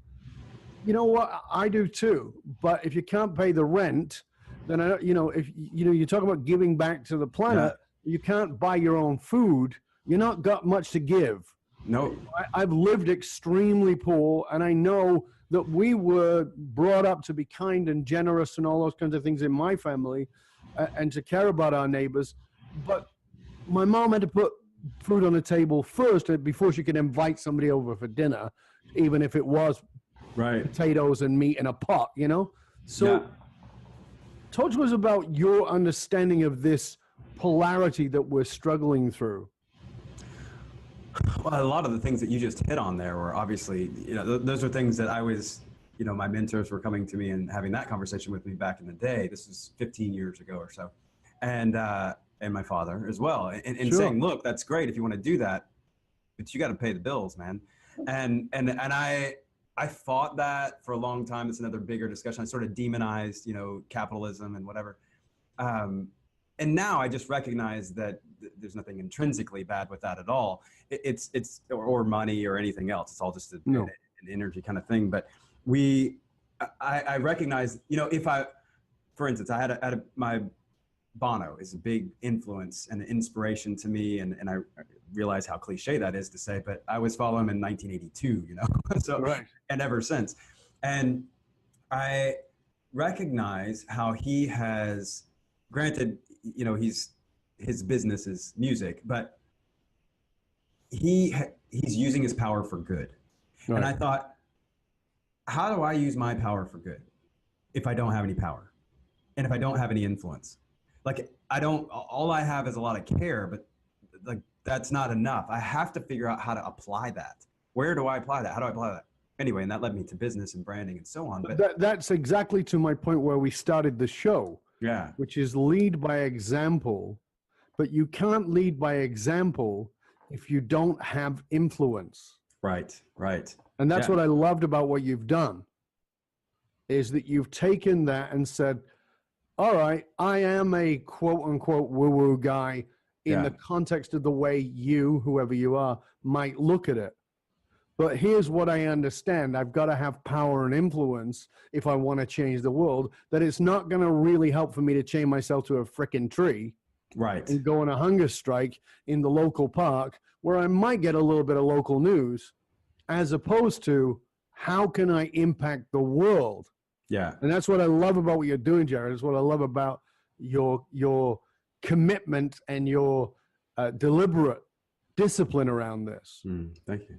you know what? I do too. But if you can't pay the rent, then if you talk about giving back to the planet, you can't buy your own food. You're not got much to give. No, I've lived extremely poor, and I know that we were brought up to be kind and generous and all those kinds of things in my family, and to care about our neighbors. But my mom had to put food on the table first before she could invite somebody over for dinner, even if it was potatoes and meat in a pot, So talk to us about your understanding of this polarity that we're struggling through. Well, a lot of the things that you just hit on there were obviously, those are things that I was, my mentors were coming to me and having that conversation with me back in the day. This was 15 years ago or so. And my father as well, and saying, look, that's great if you want to do that, but you got to pay the bills, man. And I fought that for a long time. It's another bigger discussion. I sort of demonized, capitalism and whatever. And now I just recognize that there's nothing intrinsically bad with that at all. It's or money or anything else. It's all just an energy kind of thing. But I recognize, for instance, I had my Bono is a big influence and inspiration to me. And I realize how cliche that is to say, but I was following him in 1982, you know, so, Right. and ever since. And I recognize how he has, granted, you know, his business is music, but he's using his power for good. Right. And I thought, how do I use my power for good if I don't have any power and if I don't have any influence? Like, all I have is a lot of care, but like, that's not enough. I have to figure out how to apply that. Where do I apply that? How do I apply that? Anyway, and that led me to business and branding and so on. But That's exactly to my point where we started the show. Yeah. Which is lead by example, but you can't lead by example if you don't have influence. Right. And that's what I loved about what you've done, is that you've taken that and said, all right, I am a quote unquote woo-woo guy in the context of the way you, whoever you are, might look at it. But here's what I understand. I've got to have power and influence if I want to change the world, that it's not going to really help for me to chain myself to a frickin' tree. Right. And go on a hunger strike in the local park where I might get a little bit of local news, as opposed to how can I impact the world? Yeah. And that's what I love about what you're doing, Jared. It's what I love about your commitment and your deliberate discipline around this. Thank you.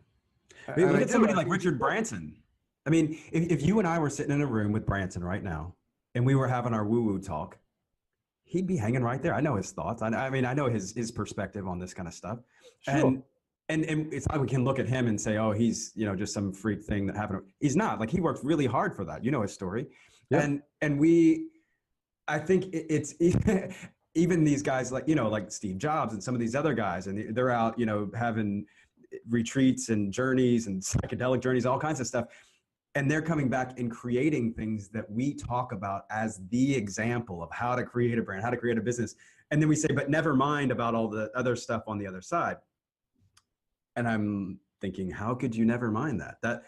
I mean, look at somebody like Richard Branson. I mean, if you and I were sitting in a room with Branson right now and we were having our woo-woo talk, he'd be hanging right there. I know his thoughts. I mean, I know his perspective on this kind of stuff. Sure. And it's not, we can look at him and say, oh, he's, you know, just some freak thing that happened. He's not. Like, he worked really hard for that. You know his story. Yeah. And I think it's even these guys like, you know, like Steve Jobs and some of these other guys, and they're out, you know, having retreats and journeys and psychedelic journeys, all kinds of stuff. And they're coming back and creating things that we talk about as the example of how to create a brand, how to create a business. And then we say, but never mind about all the other stuff on the other side. And I'm thinking, how could you never mind that?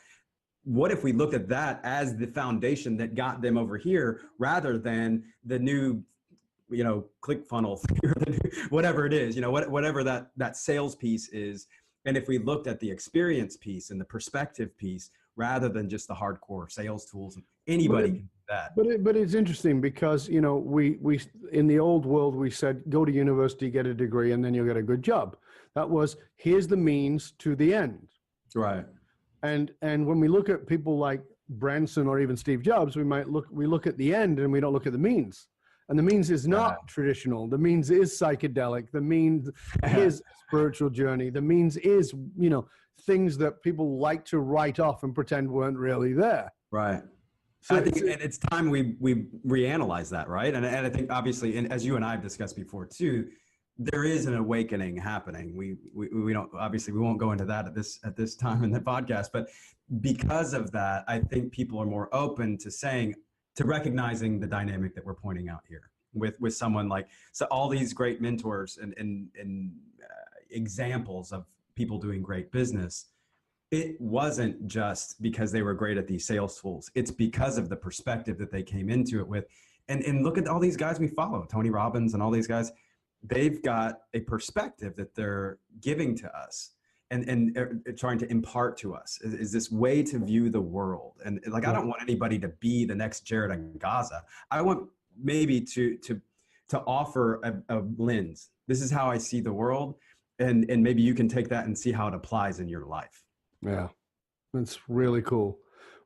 What if we looked at that as the foundation that got them over here, rather than the new, you know, click funnel, whatever it is, you know, whatever that sales piece is. And if we looked at the experience piece and the perspective piece, rather than just the hardcore sales tools, anybody can do that. But it's interesting because, you know, we in the old world, we said, go to university, get a degree, and then you'll get a good job. That was, here's the means to the end. Right. And when we look at people like Branson or even Steve Jobs, we look at the end and we don't look at the means. And the means is not traditional. The means is psychedelic. The means is spiritual journey. The means is, you know, things that people like to write off and pretend weren't really there. Right. So I think it's time we reanalyze that, right? And I think obviously, and as you and I have discussed before too, there is an awakening happening. We don't, obviously we won't go into that at this time in the podcast, but because of that, I think people are more open to recognizing the dynamic that we're pointing out here with someone like, so all these great mentors and examples of people doing great business. It wasn't just because they were great at these sales tools. It's because of the perspective that they came into it with. And look at all these guys we follow, Tony Robbins and all these guys. They've got a perspective that they're giving to us and trying to impart to us is this way to view the world. And like, I don't want anybody to be the next Jared Angaza. I want maybe to offer a lens. This is how I see the world. And maybe you can take that and see how it applies in your life. Yeah, that's really cool.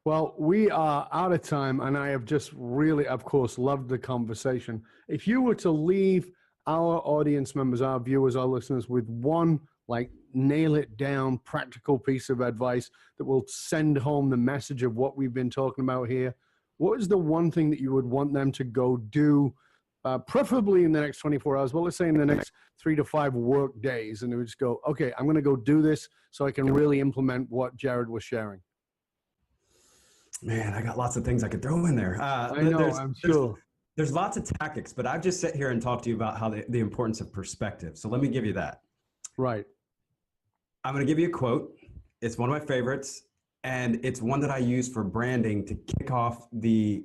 Well, we are out of time, and I have just really, of course, loved the conversation. If you were to leave our audience members, our viewers, our listeners with one, like, nail it down, practical piece of advice that will send home the message of what we've been talking about here, what is the one thing that you would want them to go do, preferably in the next 24 hours, well, let's say in the next 3 to 5 work days, and they would just go, okay, I'm going to go do this so I can really implement what Jared was sharing? Man, I got lots of things I could throw in there. I know, I'm sure. There's lots of tactics, but I've just sat here and talked to you about how the importance of perspective. So let me give you that. Right. I'm going to give you a quote. It's one of my favorites, and it's one that I use for branding to kick off the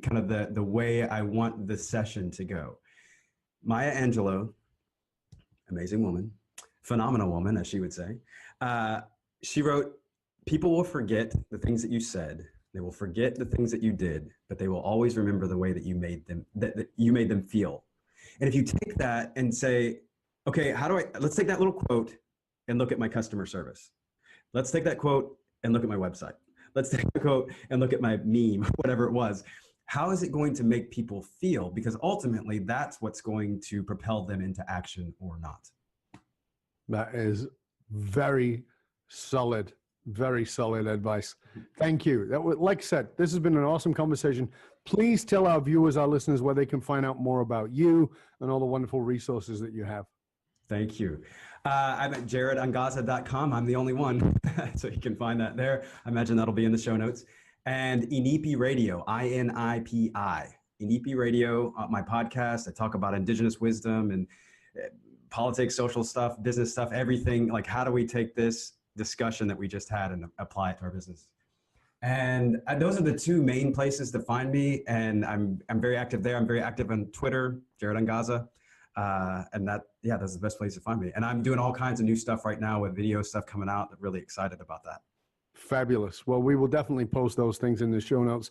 way I want the session to go. Maya Angelou, amazing woman, phenomenal woman, as she would say. She wrote, "People will forget the things that you said. They will forget the things that you did, but they will always remember the way that you made them, that you made them feel." And if you take that and say, okay, let's take that little quote and look at my customer service. Let's take that quote and look at my website. Let's take the quote and look at my meme, whatever it was. How is it going to make people feel? Because ultimately that's what's going to propel them into action or not. That is very solid advice. Thank you. Like I said, this has been an awesome conversation. Please tell our viewers, our listeners, where they can find out more about you and all the wonderful resources that you have. Thank you. I'm at jaredangaza.com. I'm the only one, so you can find that there. I imagine that'll be in the show notes. And Inipi Radio, INIPI. Inipi Radio, my podcast. I talk about indigenous wisdom and politics, social stuff, business stuff, everything. Like, how do we take this discussion that we just had and apply it to our business? And those are the two main places to find me. And I'm very active there. I'm very active on Twitter, Jared Angaza. And that's the best place to find me. And I'm doing all kinds of new stuff right now with video stuff coming out. I'm really excited about that. Fabulous. Well, we will definitely post those things in the show notes.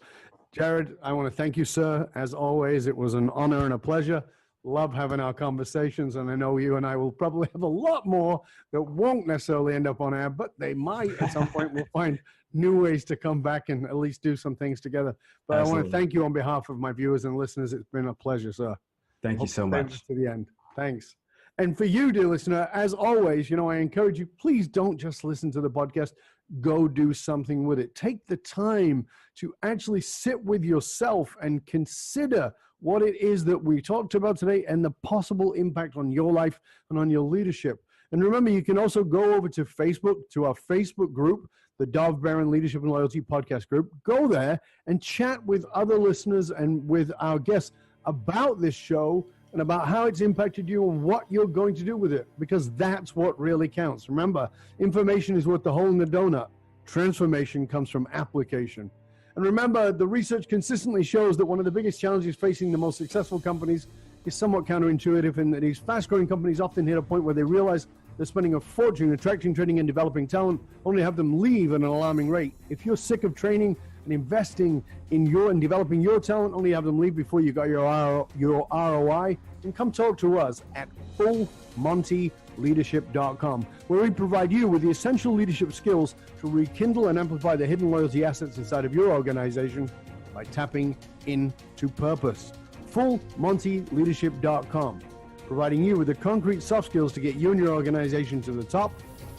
Jared, I want to thank you, sir. As always, it was an honor and a pleasure. Love having our conversations, and I know you and I will probably have a lot more that won't necessarily end up on air, but they might at some point. We'll find new ways to come back and at least do some things together. But Absolutely. I want to thank you on behalf of my viewers and listeners. It's been a pleasure, sir. Thank you so much. To the end. Thanks. And for you, dear listener, as always, I encourage you, please don't just listen to the podcast. Go do something with it. Take the time to actually sit with yourself and consider what it is that we talked about today and the possible impact on your life and on your leadership. And remember, you can also go over to Facebook, to our Facebook group, the Dov Baron Leadership and Loyalty Podcast Group. Go there and chat with other listeners and with our guests about this show and about how it's impacted you and what you're going to do with it, because that's what really counts. Remember, information is worth the hole in the donut. Transformation comes from application. And remember, the research consistently shows that one of the biggest challenges facing the most successful companies is somewhat counterintuitive, in that these fast-growing companies often hit a point where they realize they're spending a fortune attracting, training, and developing talent, only to have them leave at an alarming rate. If you're sick of training and investing in developing your talent, only have them leave before you got your ROI, then come talk to us at fullmontyleadership.com, where we provide you with the essential leadership skills to rekindle and amplify the hidden loyalty assets inside of your organization by tapping into purpose. fullmontyleadership.com, providing you with the concrete soft skills to get you and your organization to the top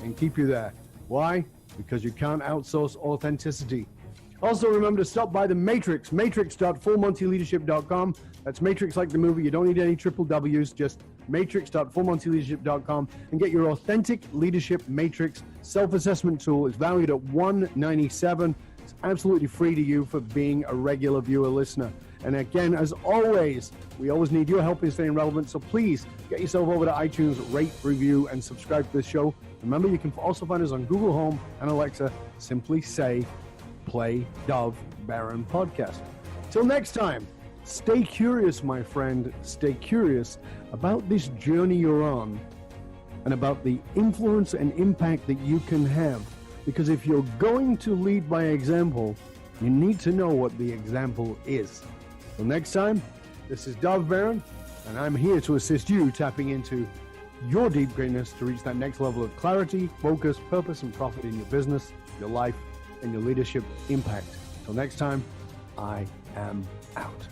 and keep you there. Why? Because you can't outsource authenticity. Also, remember to stop by the Matrix, matrix.fullmontyleadership.com. That's Matrix like the movie. You don't need any triple W's, just matrix.fullmontyleadership.com, and get your authentic leadership matrix self-assessment tool. It's valued at $197. It's absolutely free to you for being a regular viewer listener. And again, as always, we always need your help in staying relevant. So please get yourself over to iTunes, rate, review, and subscribe to this show. Remember, you can also find us on Google Home and Alexa. Simply say, play Dov Baron Podcast. Till next time, stay curious, my friend. Stay curious about this journey you're on and about the influence and impact that you can have. Because if you're going to lead by example, you need to know what the example is. Till next time, this is Dov Baron, and I'm here to assist you tapping into your deep greatness to reach that next level of clarity, focus, purpose, and profit in your business, your life, and your leadership impact. Till next time, I am out.